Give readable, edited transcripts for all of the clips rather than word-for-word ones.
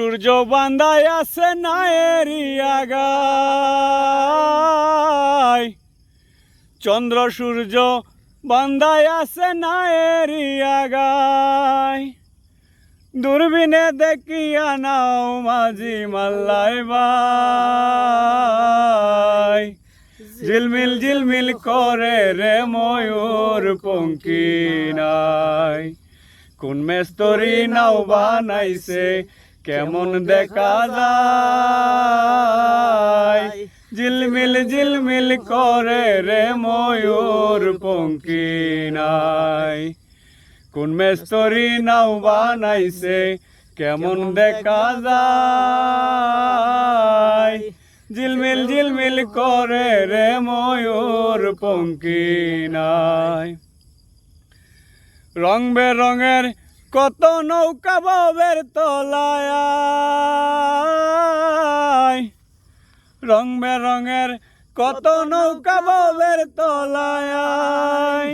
সূর্য বান্ধায় আছে নায়েরি আগায়, চন্দ্র সূর্য বান্ধায় আছে নায়েরি আগায়। দূরবীনে দেখিয়া নাও মাঝি মাল্লাই ভাই, ঝিলমিল ঝিলমিল করে রে ময়ূর পঙ্খী নাই। কোন মেস্তরি নাও বানাইছে কেমন দেখা যায়, ঝিলমিল ঝিলমিল করে রে ময়ূর পঙ্খী নাই। কোন মেস্তরি নাও বানাইছে কেমন দেখা যায়, ঝিলমিল ঝিলমিল করে রে ময়ূর পঙ্খী নাই। রং বেরঙের কত নৌকা ববের তলায়, রং বেরঙের কত নৌকা ববের তলায়।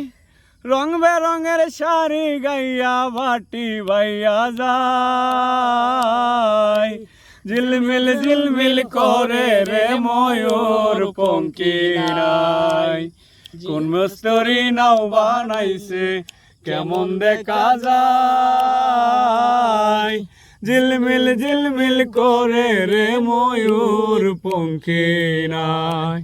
রং বেরঙের শাড়ি গাইয়া ভাটি বাইয়া যায়, ঝিলমিল ঝিলমিল করে রে ময়ূর পঙ্খী নাই। কোন মিস্ত্রি নাও বানাইছে কেমন দেখা যায়, ঝিলমিল ঝিলমিল করে রে ময়ূর পঙ্খী নাই।